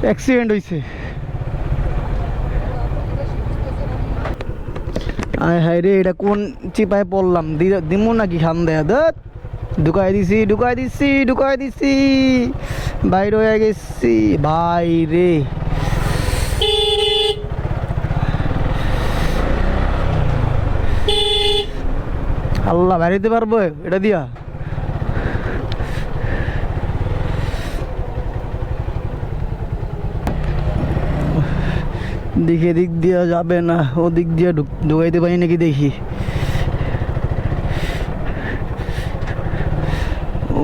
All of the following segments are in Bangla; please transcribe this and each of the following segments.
অ্যাক্সিডেন্ট হয়েছে। আয় হায় রে, এটা কোন চিপায় পড়লাম, দিমু নাকি খান দেয়া দত। ঢুকাই দিছি বাইর হয়ে গেছি বাইরে। আল্লাহ বেরোতে পারবো এটা দিয়া? দেখি এদিক দিয়া যাবে না, ওদিক দিয়ে ঢুকাইতে পারি নাকি দেখি।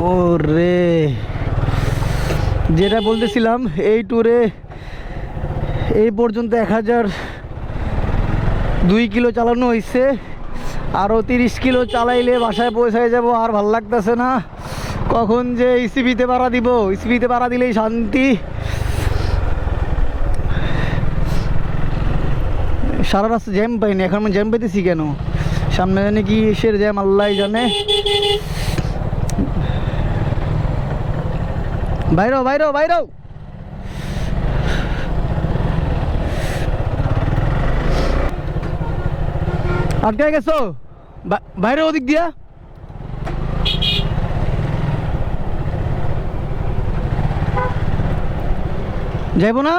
ও রে, যেটা বলতেছিলাম, এই ট্যুরে এই পর্যন্ত 1002 কিলো চালানো হয়েছে। আরও 30 কিলো চালাইলে বাসায় পৌঁছায় যাব। আর ভাল লাগতেছে না, কখন যে ইসিবিতে ভাড়া দিব। ইসিবিতে ভাড়া দিলেই শান্তি। সারা রাস্তা জ্যাম পাইনি, এখন আমি জ্যাম পেতেছি কেন? সামনে জানি কি এসের জ্যাম, আল্লাহ জানে। বাইরো আটকায় গেছো বাইরে ওদিক দিয়া। যাইব না?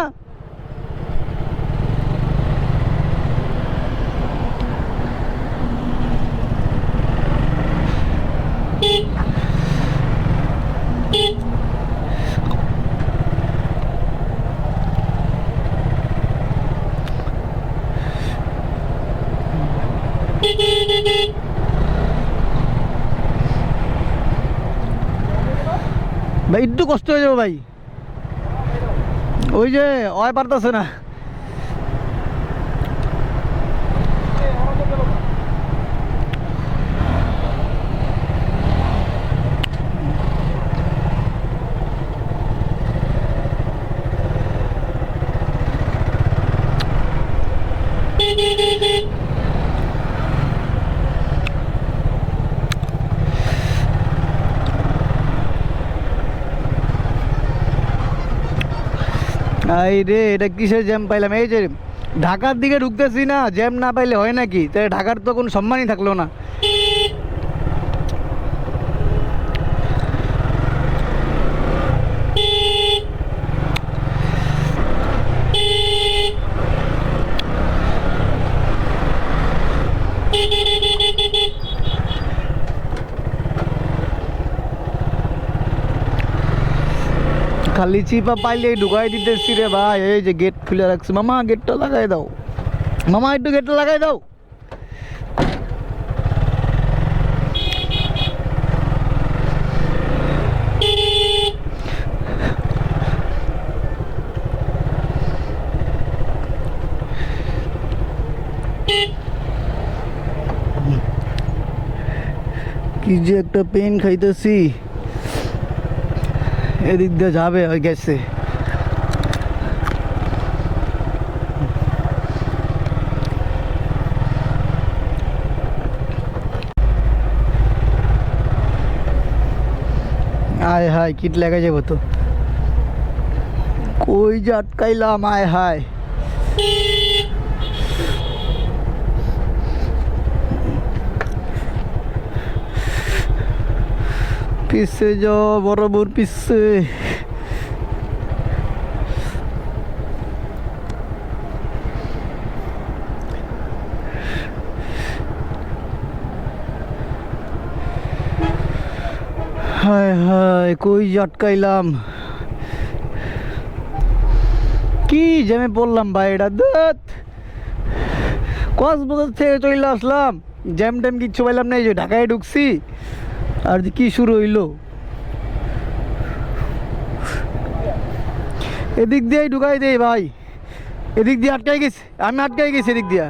ভাই একটু কষ্ট হয়ে যাবো ভাই, ওই যে অয় পারতেছে না। এই রে, এটা কিসের জ্যাম পাইলাম? এই যে ঢাকার দিকে ঢুকতেছি না, জ্যাম না পাইলে হয় নাকি? তাই ঢাকার তো কোনো সম্মানই থাকলো না। খালি চিপা পাইলে ঢুকাই দিতেছি রে ভাই। এই যে গেট খুলে রাখছি, মামা গেটটা লাগাই দাও, মামা একটু গেটটা লাগাই দাও। কি যে একটা পেন খাইতেছি। এদিক দিয়ে যাবে হয়ে গেছে। আয় হায়, কিট লেগে যাবো তো। কই যে আটকাইলাম, আয় হায়। পিছে যাও, বরাবর পিছে। হায় হায়, কই যে আটকাইলাম, কি জ্যামে পড়লাম ভাই। এটা দত কক্সবাজার থেকে চলে আসলাম, জ্যাম ট্যাম কিচ্ছু পাইলাম না। এই যে ঢাকায় ঢুকছি, আর কি শুরু হইলো। এদিক দিয়েই ঢুকাই দেই ভাই, এদিক দিয়ে আটকাই গেছি, আমি আটকাই গেছি এদিক দিয়া।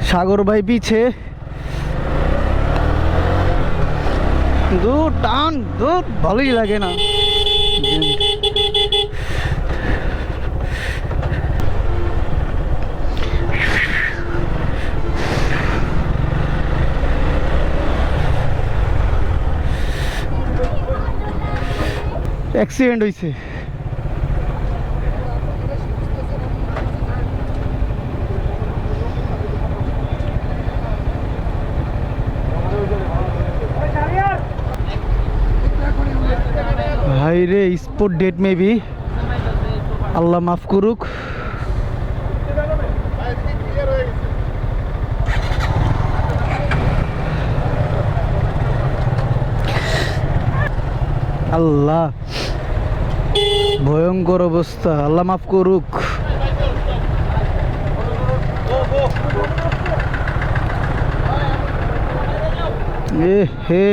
সাগর ভাই পিছে, দূর টান, দূর ভালোই লাগে না। অ্যাক্সিডেন্ট হয়েছে। ভাই রে, স্পোর্ট ডেট মেবি, আল্লাহ মাফ করুক। আল্লাহ, ভয়ঙ্কর অবস্থা, আল্লাহ মাফ করুক। এ হে,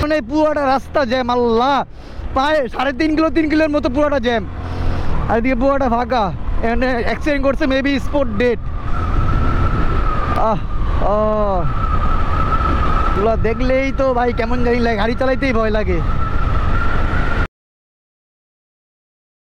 মানে পুরোটা রাস্তা জ্যাম, আল্লাহ, প্রায় 3.5 কিলো 3 কিলোর মতো পুরোটা জ্যাম, আর এদিকে পুরোটা ফাঁকা। এখানে অ্যাক্সিডেন্ট করছে মেবি স্পট ডেট। দেখলেই তো ভাই কেমন জানি লাগে, গাড়ি চালাইতেই ভয় লাগে।